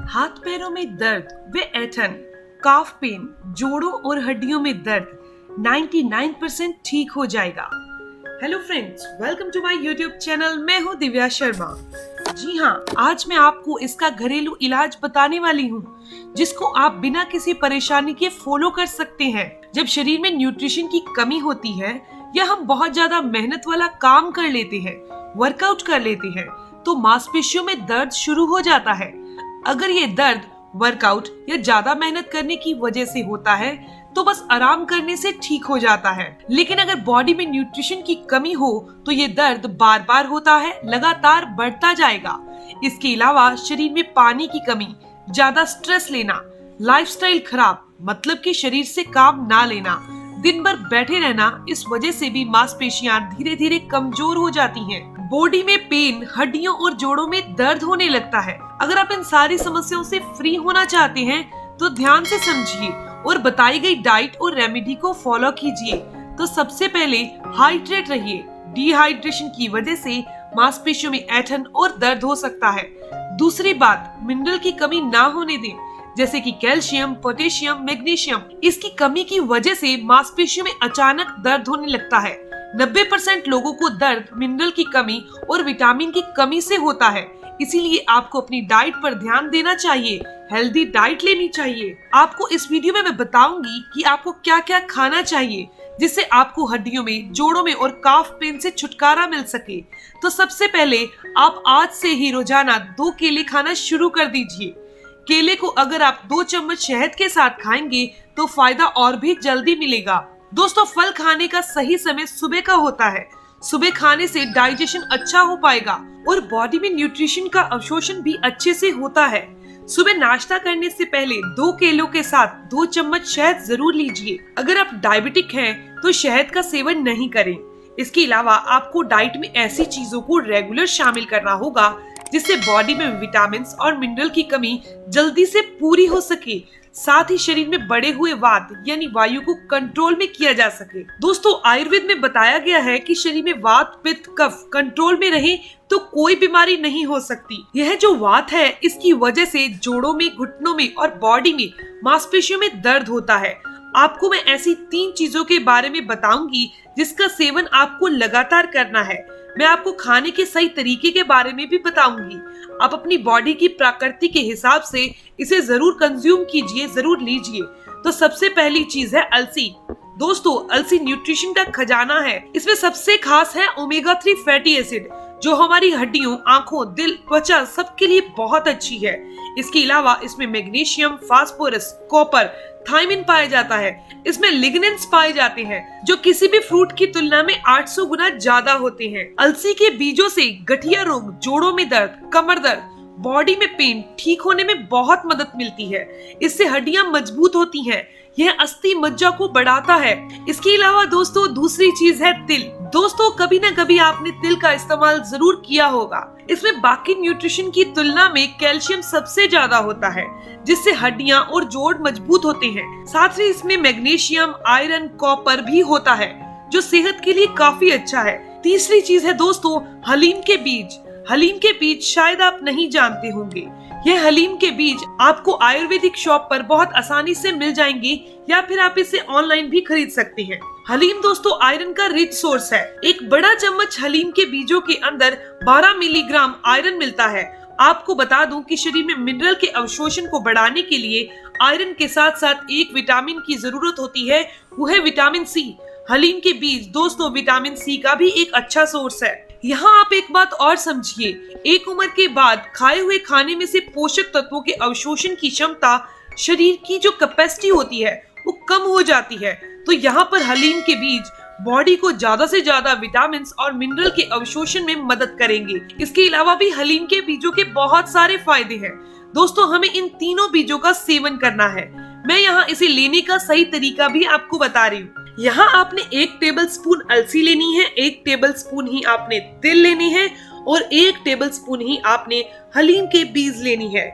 हाथ पैरों में दर्द व ऐंठन, काफ पेन, जोड़ों और हड्डियों में दर्द 99% ठीक हो जाएगा। Hello friends, welcome to my YouTube channel. मैं हूँ दिव्या शर्मा। जी हाँ, आज मैं आपको इसका घरेलू इलाज बताने वाली हूँ जिसको आप बिना किसी परेशानी के फॉलो कर सकते हैं। जब शरीर में न्यूट्रिशन की कमी होती है या हम बहुत ज्यादा मेहनत वाला काम कर लेते हैं, वर्कआउट कर लेते हैं, तो मांसपेशियों में दर्द शुरू हो जाता है। अगर ये दर्द वर्कआउट या ज्यादा मेहनत करने की वजह से होता है तो बस आराम करने से ठीक हो जाता है। लेकिन अगर बॉडी में न्यूट्रिशन की कमी हो तो ये दर्द बार बार होता है, लगातार बढ़ता जाएगा। इसके अलावा शरीर में पानी की कमी, ज्यादा स्ट्रेस लेना, लाइफस्टाइल खराब मतलब कि शरीर से काम ना लेना, दिन भर बैठे रहना, इस वजह से भी मांसपेशियां धीरे धीरे कमजोर हो जाती हैं। बॉडी में पेन, हड्डियों और जोड़ों में दर्द होने लगता है। अगर आप इन सारी समस्याओं से फ्री होना चाहते हैं तो ध्यान से समझिए और बताई गई डाइट और रेमेडी को फॉलो कीजिए। तो सबसे पहले हाइड्रेट रहिए। डिहाइड्रेशन की वजह से मांसपेशियों में ऐंठन और दर्द हो सकता है। दूसरी बात, मिनरल की कमी ना होने दें, जैसे कि कैल्शियम, पोटेशियम, मैग्नीशियम। इसकी कमी की वजह से मांसपेशियों में अचानक दर्द होने लगता है। 90% लोगों को दर्द मिनरल की कमी और विटामिन की कमी से होता है। इसीलिए आपको अपनी डाइट पर ध्यान देना चाहिए, हेल्दी डाइट लेनी चाहिए। आपको इस वीडियो में मैं बताऊंगी कि आपको क्या क्या खाना चाहिए जिससे आपको हड्डियों में, जोड़ों में और काफ पेन से छुटकारा मिल सके। तो सबसे पहले आप आज से ही रोजाना 2 केले खाना शुरू कर दीजिए। केले को अगर आप 2 चम्मच शहद के साथ खाएंगे तो फायदा और भी जल्दी मिलेगा। दोस्तों, फल खाने का सही समय सुबह का होता है। सुबह खाने से डाइजेशन अच्छा हो पाएगा और बॉडी में न्यूट्रिशन का अवशोषण भी अच्छे से होता है। सुबह नाश्ता करने से पहले 2 केलों के साथ 2 चम्मच शहद जरूर लीजिए। अगर आप डायबिटिक हैं तो शहद का सेवन नहीं करें। इसके अलावा आपको डाइट में ऐसी चीजों को रेगुलर शामिल करना होगा जिससे बॉडी में विटामिन और मिनरल की कमी जल्दी से पूरी हो सके। साथ ही शरीर में बढ़े हुए वात यानी वायु को कंट्रोल में किया जा सके। दोस्तों, आयुर्वेद में बताया गया है कि शरीर में वात, पित्त, कफ कंट्रोल में रहे तो कोई बीमारी नहीं हो सकती। यह जो वात है, इसकी वजह से जोड़ों में, घुटनों में और बॉडी में, मांसपेशियों में दर्द होता है। आपको मैं ऐसी 3 चीजों के बारे में बताऊंगी जिसका सेवन आपको लगातार करना है। मैं आपको खाने के सही तरीके के बारे में भी बताऊंगी। आप अपनी बॉडी की प्रकृति के हिसाब से इसे जरूर कंज्यूम कीजिए, जरूर लीजिए। तो सबसे पहली चीज है अलसी। दोस्तों, अलसी न्यूट्रिशन का खजाना है। इसमें सबसे खास है ओमेगा 3 फैटी एसिड जो हमारी हड्डियों, आंखों, दिल, त्वचा सबके लिए बहुत अच्छी है। इसके अलावा इसमें मैग्नीशियम, फास्फोरस, कॉपर, थायमिन पाया जाता है। इसमें लिग्नेंस पाए जाते हैं जो किसी भी फ्रूट की तुलना में 800 गुना ज्यादा होते हैं। अलसी के बीजों से गठिया रोग, जोड़ों में दर्द, कमर दर्द, बॉडी में पेन ठीक होने में बहुत मदद मिलती है। इससे हड्डियां मजबूत होती हैं। यह अस्थि मज्जा को बढ़ाता है। इसके अलावा दोस्तों, दूसरी चीज है तिल। दोस्तों, कभी न कभी आपने तिल का इस्तेमाल जरूर किया होगा। इसमें बाकी न्यूट्रिशन की तुलना में कैल्शियम सबसे ज्यादा होता है जिससे हड्डियां और जोड़ मजबूत होते हैं। साथ ही इसमें मैग्नीशियम, आयरन, कॉपर भी होता है जो सेहत के लिए काफी अच्छा है। तीसरी चीज है दोस्तों, हलीम के बीज। हलीम के बीज शायद आप नहीं जानते होंगे। यह हलीम के बीज आपको आयुर्वेदिक शॉप पर बहुत आसानी से मिल जाएंगे या फिर आप इसे ऑनलाइन भी खरीद सकते हैं। हलीम दोस्तों आयरन का रिच सोर्स है। एक बड़ा चम्मच हलीम के बीजों के अंदर 12 मिलीग्राम आयरन मिलता है। आपको बता दूं कि शरीर में मिनरल के अवशोषण को बढ़ाने के लिए आयरन के साथ साथ एक विटामिन की जरूरत होती है, वो है विटामिन सी। हलीम के बीज दोस्तों विटामिन सी का भी एक अच्छा सोर्स है। यहाँ आप एक बात और समझिए, एक उम्र के बाद खाए हुए खाने में से पोषक तत्वों के अवशोषण की क्षमता, शरीर की जो कैपेसिटी होती है वो कम हो जाती है। तो यहाँ पर हलीम के बीज बॉडी को ज्यादा से ज्यादा विटामिन और मिनरल के अवशोषण में मदद करेंगे। इसके अलावा भी हलीम के बीजों के बहुत सारे फायदे हैं। दोस्तों, हमें इन तीनों बीजों का सेवन करना है। मैं यहाँ इसे लेने का सही तरीका भी आपको बता रही हूँ। यहाँ आपने 1 टेबलस्पून अलसी लेनी है, 1 टेबलस्पून ही आपने तिल लेनी है और 1 टेबलस्पून ही आपने हलीम के बीज लेनी है।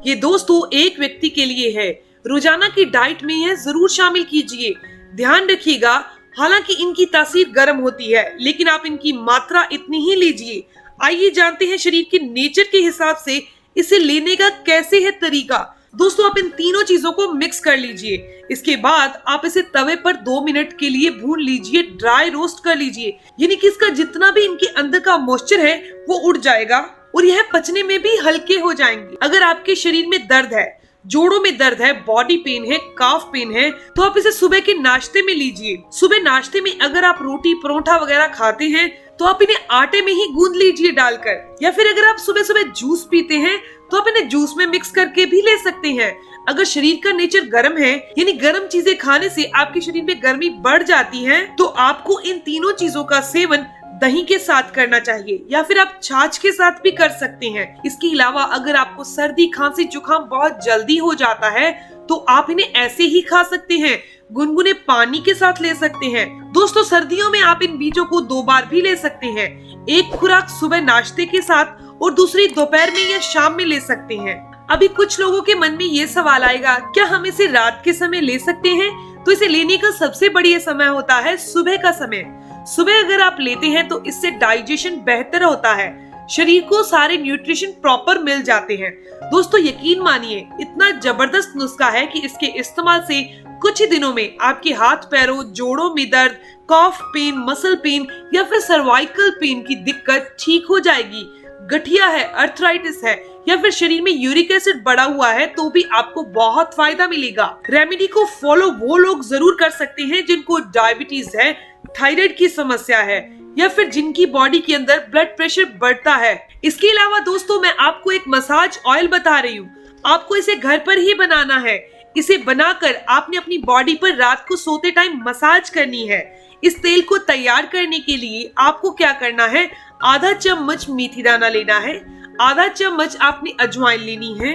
ये दोस्तों एक व्यक्ति के लिए है। रोजाना की डाइट में यह जरूर शामिल कीजिए। ध्यान रखिएगा, हालांकि इनकी तासीर गर्म होती है लेकिन आप इनकी मात्रा इतनी ही लीजिए। आइए जानते हैं शरीर के नेचर के हिसाब से इसे लेने का कैसे है तरीका। दोस्तों आप इन तीनों चीजों को मिक्स कर लीजिए। इसके बाद आप इसे तवे पर 2 मिनट के लिए भून लीजिए, ड्राई रोस्ट कर लीजिए, यानी कि इसका जितना भी इनके अंदर का मॉइस्चर है वो उड़ जाएगा और यह पचने में भी हल्के हो जाएंगे। अगर आपके शरीर में दर्द है, जोड़ों में दर्द है, बॉडी पेन है, काफ पेन है, तो आप इसे सुबह के नाश्ते में लीजिए। सुबह नाश्ते में अगर आप रोटी परोठा वगैरह खाते हैं तो आप इन्हें आटे में ही गूंद लीजिए डालकर, या फिर अगर आप सुबह सुबह जूस पीते हैं तो आप इन्हें जूस में मिक्स करके भी ले सकते हैं। अगर शरीर का नेचर गर्म है, यानी गर्म चीजें खाने से आपके शरीर में गर्मी बढ़ जाती है, तो आपको इन तीनों चीजों का सेवन दही के साथ करना चाहिए, या फिर आप छाछ के साथ भी कर सकते हैं। इसके अलावा अगर आपको सर्दी खांसी जुकाम बहुत जल्दी हो जाता है तो आप इन्हें ऐसे ही खा सकते हैं, गुनगुने पानी के साथ ले सकते हैं। दोस्तों सर्दियों में आप इन बीजों को 2 बार भी ले सकते हैं, एक खुराक सुबह नाश्ते के साथ और दूसरी दोपहर में या शाम में ले सकते हैं। अभी कुछ लोगों के मन में ये सवाल आएगा, क्या हम इसे रात के समय ले सकते हैं? तो इसे लेने का सबसे बढ़िया समय होता है सुबह का समय। सुबह अगर आप लेते हैं तो इससे डाइजेशन बेहतर होता है, शरीर को सारे न्यूट्रिशन प्रॉपर मिल जाते हैं। दोस्तों यकीन मानिए इतना जबरदस्त नुस्खा है कि इसके इस्तेमाल से कुछ ही दिनों में आपके हाथ पैरों जोड़ों में दर्द, कॉफ पेन, मसल पेन या फिर सर्वाइकल पेन की दिक्कत ठीक हो जाएगी। गठिया है, अर्थराइटिस है या फिर शरीर में यूरिक एसिड बढ़ा हुआ है तो भी आपको बहुत फायदा मिलेगा। रेमेडी को फॉलो वो लोग जरूर कर सकते हैं जिनको डायबिटीज है, थायराइड की समस्या है या फिर जिनकी बॉडी के अंदर ब्लड प्रेशर बढ़ता है। इसके अलावा दोस्तों मैं आपको एक मसाज ऑयल बता रही हूँ, आपको इसे घर पर ही बनाना है। इसे बनाकर आपने अपनी बॉडी पर रात को सोते टाइम मसाज करनी है। इस तेल को तैयार करने के लिए आपको क्या करना है, आधा चम्मच मेथी दाना लेना है, आधा चम्मच आपने अजवाइन लेनी है,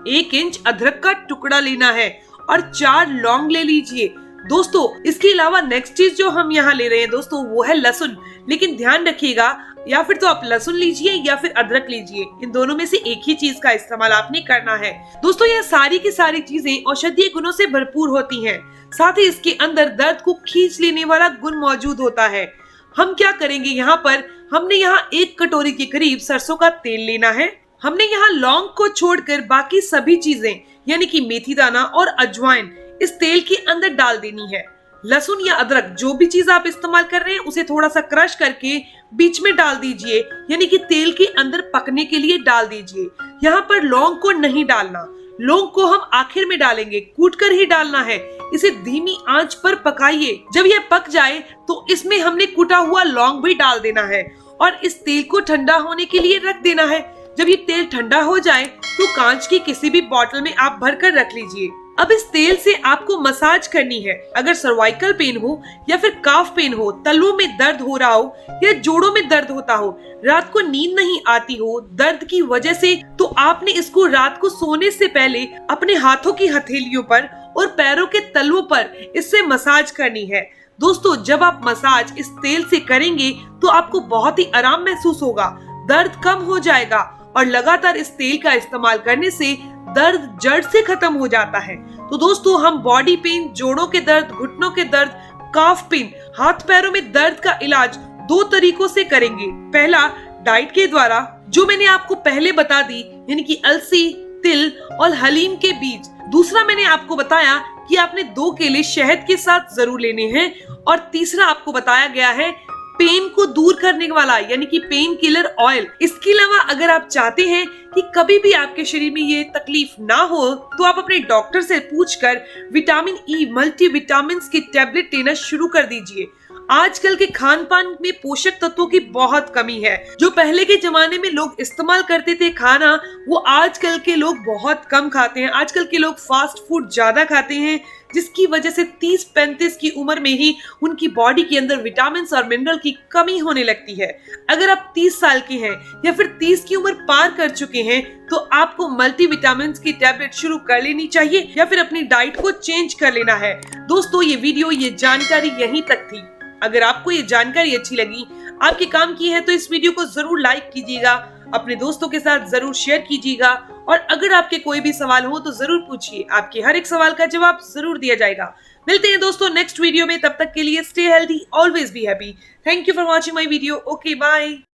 1 इंच अदरक का टुकड़ा लेना है और 4 लौंग ले लीजिए। दोस्तों इसके अलावा नेक्स्ट चीज जो हम यहाँ ले रहे हैं दोस्तों वो है लहसुन, लेकिन ध्यान रखिएगा या फिर तो आप लहसुन लीजिए या फिर अदरक लीजिए, इन दोनों में से एक ही चीज का इस्तेमाल आपने करना है। दोस्तों यह सारी की सारी चीजें औषधीय गुणों से भरपूर होती हैं, साथ ही इसके अंदर दर्द को खींच लेने वाला गुण मौजूद होता है। हम क्या करेंगे यहाँ पर, हमने यहाँ 1 कटोरी के करीब सरसों का तेल लेना है। हमने यहाँ लौंग को छोड़कर बाकी सभी चीजें यानी कि मेथी दाना और अजवाइन इस तेल के अंदर डाल देनी है। लहसुन या अदरक जो भी चीज आप इस्तेमाल कर रहे हैं उसे थोड़ा सा क्रश करके बीच में डाल दीजिए, यानी कि तेल के अंदर पकने के लिए डाल दीजिए। यहाँ पर लौंग को नहीं डालना, लौंग को हम आखिर में डालेंगे, कूट कर ही डालना है। इसे धीमी आंच पर पकाइए, जब यह पक जाए तो इसमें हमने कूटा हुआ लौंग भी डाल देना है और इस तेल को ठंडा होने के लिए रख देना है। जब ये तेल ठंडा हो जाए तो कांच की किसी भी बोतल में आप भर कर रख लीजिए। अब इस तेल से आपको मसाज करनी है। अगर सर्वाइकल पेन हो या फिर काफ पेन हो, तलवों में दर्द हो रहा हो या जोड़ों में दर्द होता हो, रात को नींद नहीं आती हो दर्द की वजह से, तो आपने इसको रात को सोने से पहले अपने हाथों की हथेलियों पर और पैरों के तलवों पर इससे मसाज करनी है। दोस्तों जब आप मसाज इस तेल से करेंगे तो आपको बहुत ही आराम महसूस होगा, दर्द कम हो जाएगा और लगातार इस तेल का इस्तेमाल करने से दर्द जड़ से खत्म हो जाता है। तो दोस्तों हम बॉडी पेन, जोड़ों के दर्द, घुटनों के दर्द, काफ पेन, हाथ पैरों में दर्द का इलाज 2 तरीकों से करेंगे। पहला डाइट के द्वारा जो मैंने आपको पहले बता दी, यानी कि अलसी, तिल और हलीम के बीज। दूसरा मैंने आपको बताया कि आपने 2 केले शहद के साथ जरूर लेने हैं और तीसरा आपको बताया गया है पेन को दूर करने वाला यानी कि पेन किलर ऑयल। इसके अलावा अगर आप चाहते हैं कि कभी भी आपके शरीर में ये तकलीफ ना हो तो आप अपने डॉक्टर से पूछकर विटामिन ई मल्टीविटामिन्स की टैबलेट लेना शुरू कर दीजिए। आजकल के खान पान में पोषक तत्वों की बहुत कमी है। जो पहले के जमाने में लोग इस्तेमाल करते थे खाना, वो आजकल के लोग बहुत कम खाते हैं। आजकल के लोग फास्ट फूड ज्यादा खाते हैं, जिसकी वजह से 30-35 की उम्र में ही उनकी बॉडी के अंदर विटामिन और मिनरल की कमी होने लगती है। अगर आप 30 साल के हैं या फिर 30 की उम्र पार कर चुके हैं तो आपको मल्टीविटामिन्स की टैबलेट शुरू कर लेनी चाहिए या फिर अपनी डाइट को चेंज कर लेना है। दोस्तों ये वीडियो, ये जानकारी यहीं तक थी। अगर आपको ये जानकारी अच्छी लगी, आपके काम की है, तो इस वीडियो को जरूर लाइक कीजिएगा, अपने दोस्तों के साथ जरूर शेयर कीजिएगा और अगर आपके कोई भी सवाल हो तो जरूर पूछिए, आपके हर एक सवाल का जवाब जरूर दिया जाएगा। मिलते हैं दोस्तों नेक्स्ट वीडियो में, तब तक के लिए stay healthy, always be happy. Thank you for watching my video. Okay bye.